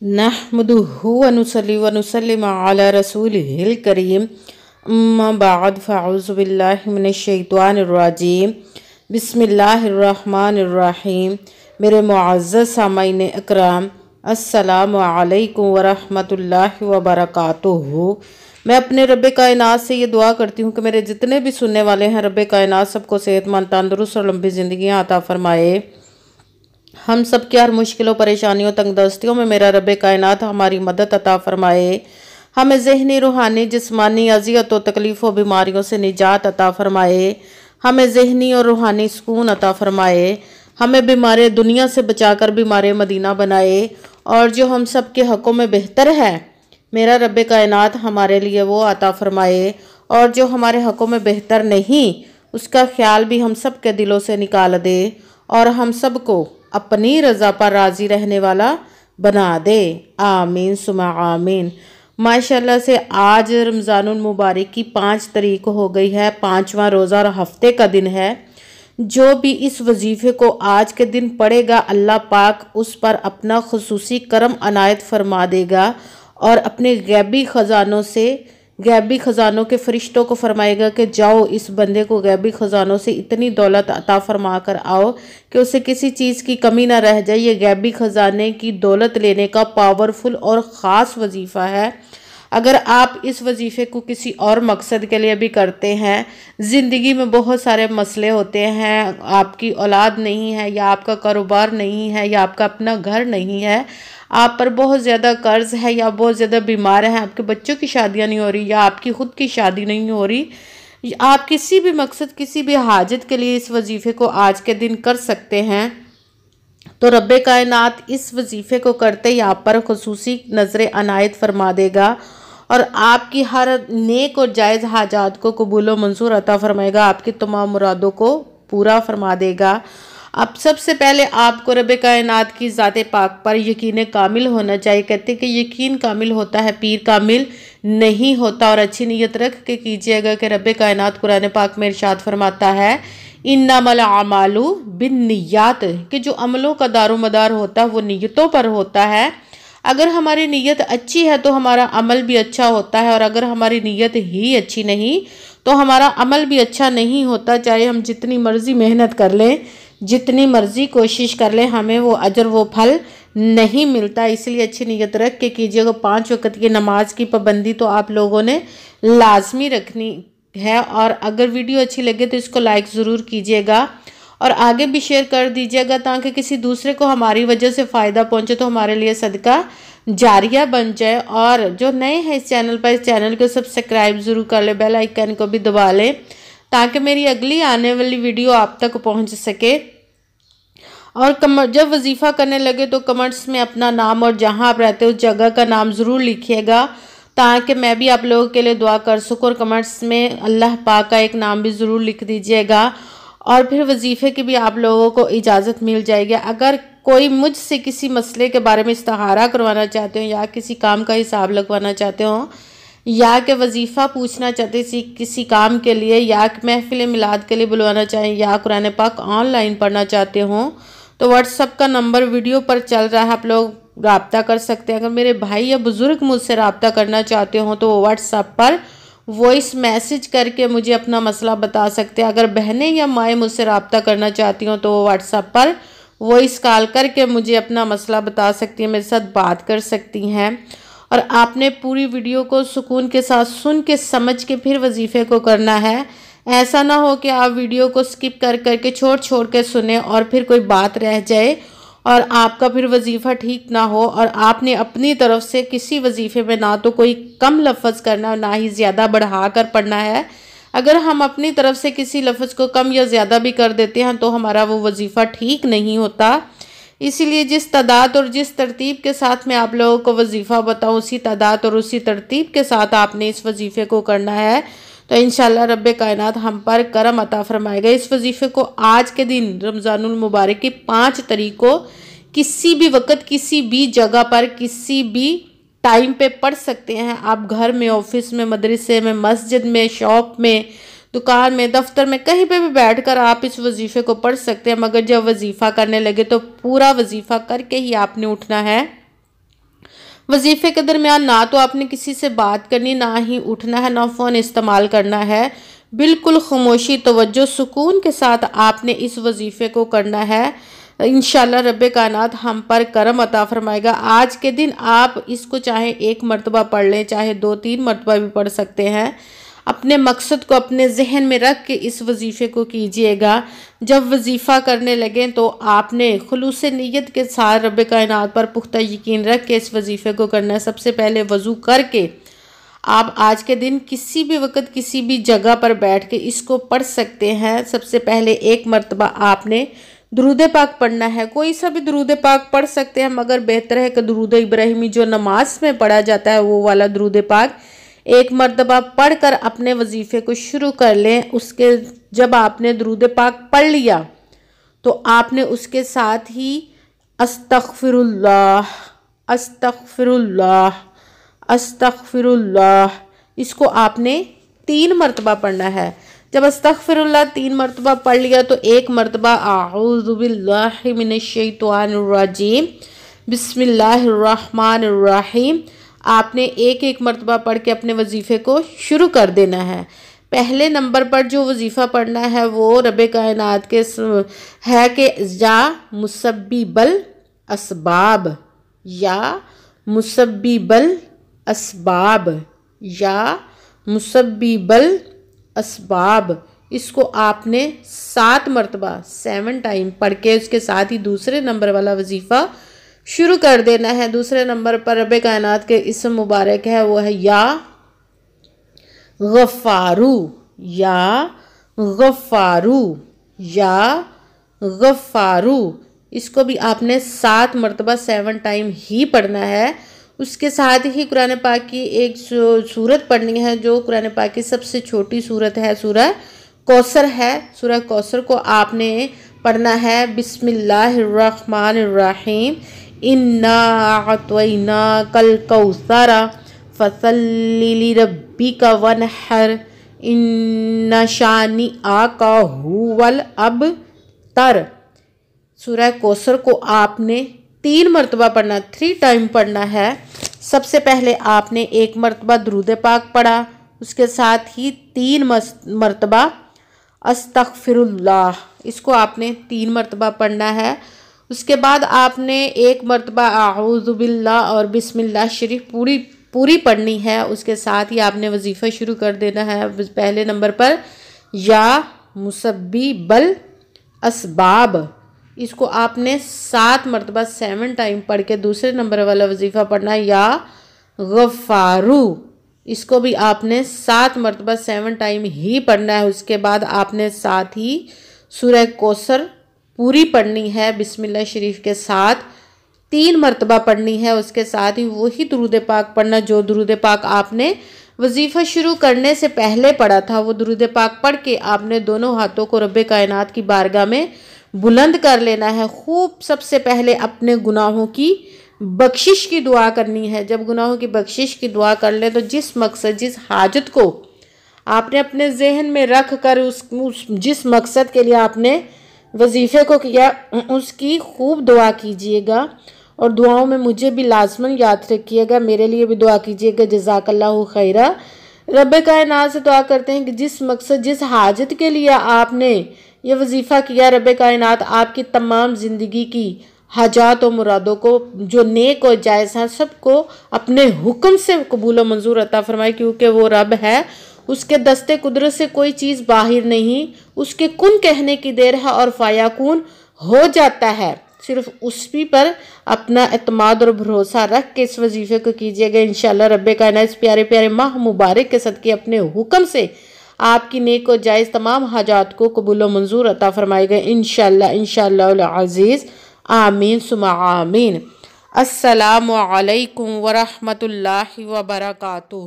नहमदुहु व नुसल्ली व नुसल्लिम अला रसूलिहिल करीम अम्मा बाद फ़अऊज़ु बिल्लाहि मिनश शैतानिर रजीम बिस्मिल्लाहिर रहमानिर रहीम। मेरे मुअज़्ज़ज़ सामाईन इकराम, अस्सलामु अलैकुम व रहमतुल्लाहि व बरकातुहू। मैं अपने रब्बे कायनात से ये दुआ करती हूँ कि मेरे जितने भी सुनने वाले हैं रब्बे कायनात सबको सेहतमंद, तंदुरुस्त और लंबी ज़िंदगियाँ अता फरमाए। हम सब की हर मुश्किलों, परेशानियों, तंगदस्तियों में मेरा रब्बे कायनात हमारी मदद अता फरमाए। हमें ज़हनी, रूहानी, जिस्मानी अज़ियतों, तकलीफ़ों, बीमारियों से निजात अता फरमाए। हमें ज़हनी और रूहानी सुकून अता फरमाए। हमें बीमार दुनिया से बचाकर बीमार मदीना बनाए। और जो हम सब के हक़ों में बेहतर है मेरा रब्बे कायनात हमारे लिए वो अता फरमाए। और जो हमारे हक़ों में बेहतर नहीं उसका ख्याल भी हम सब के दिलों से निकाल दे और हम सब को अपनी रज़ा पर राज़ी रहने वाला बना दे। आमीन सुमा आमीन। माशाल्लाह से आज रमज़ानुल मुबारक की 5 तारीख हो गई है, 5वां रोज़ा और हफ्ते का दिन है। जो भी इस वजीफ़े को आज के दिन पढ़ेगा अल्लाह पाक उस पर अपना खुसूसी करम अनायत फरमा देगा और अपने गैबी ख़जानों के फ़रिश्तों को फरमाएगा कि जाओ इस बंदे को गैबी ख़जानों से इतनी दौलत अता फरमा कर आओ कि उसे किसी चीज़ की कमी ना रह जाए। ये गैबी ख़जाने की दौलत लेने का पावरफुल और ख़ास वजीफ़ा है। अगर आप इस वजीफ़े को किसी और मकसद के लिए भी करते हैं, ज़िंदगी में बहुत सारे मसले होते हैं, आपकी औलाद नहीं है या आपका कारोबार नहीं है या आपका अपना घर नहीं है, आप पर बहुत ज़्यादा कर्ज है या बहुत ज़्यादा बीमार हैं, आपके बच्चों की शादियां नहीं हो रही या आपकी ख़ुद की शादी नहीं हो रही, आप किसी भी मकसद, किसी भी हाजत के लिए इस वजीफ़े को आज के दिन कर सकते हैं। तो रब्बे कायनात इस वजीफ़े को करते ही आप पर खुसूसी नज़र अनायत फरमा देगा और आपकी हर नेक और जायज़ हाजात को कबूल व मंजूर अता फरमाएगा, आपकी तमाम मुरादों को पूरा फरमा देगा। अब सबसे पहले आपको रब्बे कायनात की ज़ाते पाक पर यकीन कामिल होना चाहिए। कहते हैं कि यकीन कामिल होता है, पीर कामिल नहीं होता। और अच्छी नीयत रख के कीजिएगा कि रब्बे कायनात कुरान पाक में इरशाद फरमाता है इन्नमल आमालु बिन्नियात, कि जो अमलों का दारोमदार होता है वो नीयतों पर होता है। अगर हमारी नीयत अच्छी है तो हमारा अमल भी अच्छा होता है और अगर हमारी नीयत ही अच्छी नहीं तो हमारा अमल भी अच्छा नहीं होता। चाहे हम जितनी मर्ज़ी मेहनत कर लें, जितनी मर्ज़ी कोशिश कर लें, हमें वो अजर वो फल नहीं मिलता। इसलिए अच्छी नीयत रख के कीजिएगा। 5 वक्त की नमाज की पाबंदी तो आप लोगों ने लाजमी रखनी है। और अगर वीडियो अच्छी लगे तो इसको लाइक ज़रूर कीजिएगा और आगे भी शेयर कर दीजिएगा ताकि किसी दूसरे को हमारी वजह से फ़ायदा पहुंचे तो हमारे लिए सदका जारिया बन जाए। और जो नए हैं इस चैनल पर, इस चैनल को सब्सक्राइब ज़रूर कर ले, बेल आइकन को भी दबा लें ताकि मेरी अगली आने वाली वीडियो आप तक पहुंच सके। और जब वजीफ़ा करने लगे तो कमेंट्स में अपना नाम और जहां आप रहते हो उस जगह का नाम ज़रूर लिखिएगा ताकि मैं भी आप लोगों के लिए दुआ कर सकूँ। और कमेंट्स में अल्लाह पाक का एक नाम भी ज़रूर लिख दीजिएगा और फिर वजीफ़े की भी आप लोगों को इजाज़त मिल जाएगी। अगर कोई मुझसे किसी मसले के बारे में इस्तिखारा करवाना चाहते हो या किसी काम का हिसाब लगवाना चाहते हो या कि वजीफ़ा पूछना चाहते हैं किसी काम के लिए या महफिल मिलाद के लिए बुलवाना चाहें या कुरान पाक ऑनलाइन पढ़ना चाहते हो तो व्हाट्सअप का नंबर वीडियो पर चल रहा है, आप लोग रब्ता कर सकते हैं। अगर मेरे भाई या बुज़ुर्ग मुझसे रब्ता करना चाहते हो तो व्हाट्सअप पर वॉइस मैसेज करके मुझे अपना मसला बता सकते हैं। अगर बहनें या माएँ मुझसे रब्ता करना चाहती हो तो व्हाट्सअप पर वॉइस कॉल करके मुझे अपना मसला बता सकती हैं, मेरे साथ बात कर सकती हैं। और आपने पूरी वीडियो को सुकून के साथ सुन के समझ के फिर वजीफ़े को करना है। ऐसा ना हो कि आप वीडियो को स्किप कर करके छोड़ के सुने और फिर कोई बात रह जाए और आपका फिर वजीफ़ा ठीक ना हो। और आपने अपनी तरफ से किसी वजीफ़े में ना तो कोई कम लफ्ज़ करना और ना ही ज़्यादा बढ़ा कर पढ़ना है। अगर हम अपनी तरफ से किसी लफ्ज़ को कम या ज़्यादा भी कर देते हैं तो हमारा वो वजीफ़ा ठीक नहीं होता। इसीलिए जिस तादाद और जिस तरतीब के साथ मैं आप लोगों को वजीफ़ा बताऊँ उसी तादाद और उसी तरतीब के साथ आपने इस वजीफ़े को करना है तो इंशाअल्लाह रब्बे कायनात हम पर करम अता फरमाएगा। इस वजीफ़े को आज के दिन रमज़ानुल मुबारक की 5 तारीख को किसी भी वक्त, किसी भी जगह पर, किसी भी टाइम पे पढ़ सकते हैं। आप घर में, ऑफिस में, मदरसे में, मस्जिद में, शॉप में, दुकान में, दफ्तर में, कहीं पे भी बैठकर आप इस वजीफ़े को पढ़ सकते हैं। मगर जब वजीफ़ा करने लगे तो पूरा वजीफ़ा करके ही आपने उठना है। وظیفے کے درمیان نہ تو آپ نے کسی سے بات کرنی، نہ ہی اٹھنا ہے، نہ فون استعمال کرنا ہے۔ بالکل خاموشی، توجہ، سکون کے ساتھ آپ نے اس وظیفے کو کرنا ہے۔ انشاءاللہ رب کائنات ہم پر کرم عطا فرمائے گا۔ آج کے دن آپ اس کو چاہے 1 مرتبہ پڑھ لیں، چاہے 2-3 مرتبہ بھی پڑھ سکتے ہیں۔ اپنے مقصد کو اپنے ذہن میں رکھ کے اس وظیفے کو کیجئے گا۔ جب وظیفہ کرنے لگیں تو آپ نے خلوص نیت کے ساتھ رب کائنات پر پختہ یقین رکھ کے اس وظیفے کو کرنا ہے۔ سب سے پہلے وضو کر کے آپ آج کے دن کسی بھی وقت کسی بھی جگہ پر بیٹھ کے اس کو پڑھ سکتے ہیں۔ سب سے پہلے 1 مرتبہ آپ نے درود پاک پڑھنا ہے۔ کوئی سا بھی درود پاک پڑھ سکتے ہیں، مگر بہتر ہے کہ درود ابراہیمی جو نماز میں پڑھا جاتا ہے وہ والا درود پاک 1 مرتبہ پڑھ کر اپنے وظیفے کو شروع کر لیں۔ اس کے جب آپ نے درود پاک پڑھ لیا تو آپ نے اس کے ساتھ ہی استغفر اللہ، استغفر اللہ، استغفر اللہ، اس کو آپ نے 3 مرتبہ پڑھنا ہے۔ جب استغفر اللہ 3 مرتبہ پڑھ لیا تو 1 مرتبہ اعوذ باللہ من الشیطان الرجیم، بسم اللہ الرحمن الرحیم، آپ نے 1 مرتبہ پڑھ کے اپنے وظیفے کو شروع کر دینا ہے۔ پہلے نمبر پر جو وظیفہ پڑھنا ہے وہ رب کائنات کے ہے کہ یا مسبب الاسباب، یا مسبب الاسباب، یا مسبب الاسباب، اس کو آپ نے 7 مرتبہ 7 ٹائم پڑھ کے اس کے ساتھ ہی دوسرے نمبر والا وظیفہ شروع کر دینا ہے۔ دوسرے نمبر پر رب کائنات کے اسم مبارک ہے وہ ہے یا غفارو، یا غفارو، یا غفارو، اس کو بھی آپ نے 7 مرتبہ 7 ٹائم ہی پڑھنا ہے۔ اس کے ساتھ ہی قرآن پاک کی ایک سورت پڑھنی ہے جو قرآن پاک کی سب سے چھوٹی سورت ہے، سورہ کوثر ہے۔ سورہ کوثر کو آپ نے پڑھنا ہے بسم اللہ الرحمن الرحیم، اِنَّا أَعْطَيْنَاكَ الْكَوْثَرَ فَصَلِّ لِرَبِّكَ وَانْحَرْ إِنَّ شَانِئَكَ هُوَ الْأَبْتَرُ۔ سورہ کوثر کو آپ نے 3 مرتبہ پڑھنا، 3 ٹائم پڑھنا ہے۔ سب سے پہلے آپ نے 1 مرتبہ درود پاک پڑھا، اس کے ساتھ ہی 3 مرتبہ استغفر اللہ، اس کو آپ نے 3 مرتبہ پڑھنا ہے۔ اس کے بعد آپ نے 1 مرتبہ اعوذ باللہ اور بسم اللہ شریف پوری پڑھنی ہے۔ اس کے ساتھ ہی آپ نے وظیفہ شروع کر دینا ہے۔ پہلے نمبر پر یا مسبب الاسباب، اس کو آپ نے 7 مرتبہ 7 ٹائم پڑھ کے دوسرے نمبر والا وظیفہ پڑھنا ہے یا غفارو، اس کو بھی آپ نے 7 مرتبہ 7 ٹائم ہی پڑھنا ہے۔ اس کے بعد آپ نے ساتھ ہی سورہ کوثر پوری پڑھنی ہے بسم اللہ شریف کے ساتھ، 3 مرتبہ پڑھنی ہے۔ اس کے ساتھ ہی وہی درود پاک پڑھنا جو درود پاک آپ نے وظیفہ شروع کرنے سے پہلے پڑھا تھا، وہ درود پاک پڑھ کے آپ نے دونوں ہاتھوں کو رب کائنات کی بارگاہ میں بلند کر لینا ہے۔ خوب سب سے پہلے اپنے گناہوں کی بخشش کی دعا کرنی ہے۔ جب گناہوں کی بخشش کی دعا کر لیں تو جس مقصد جس حاجت کو آپ نے اپنے ذہن میں رکھ کر جس مقصد کے لیے آپ نے وظیفے کو کیا اس کی خوب دعا کیجئے گا، اور دعاؤں میں مجھے بھی لازماً یاد رکھیے گا، میرے لیے بھی دعا کیجئے گا۔ جزاک اللہ خیرہ۔ رب کائنات سے دعا کرتے ہیں کہ جس مقصد جس حاجت کے لیے آپ نے یہ وظیفہ کیا، رب کائنات آپ کی تمام زندگی کی حاجات و مرادوں کو جو نیک و جائز ہیں سب کو اپنے حکم سے قبول و منظور عطا فرمائے، کیونکہ وہ رب ہے، اس کے دستے قدرت سے کوئی چیز باہر نہیں، اس کے کن کہنے کی دیر ہے اور فیکون ہو جاتا ہے۔ صرف اسی پر اپنا اعتماد اور بھروسہ رکھ کے اس وظیفے کو کیجئے گا۔ انشاءاللہ رب کائنات اس پیارے پیارے ماہ مبارک کے صدقے اپنے حکم سے آپ کی نیک و جائز تمام حاجات کو قبول و منظور عطا فرمائے گا انشاءاللہ العزیز، آمین ثم آمین۔ السلام علیکم ورحمۃ اللہ وبرکاتہ۔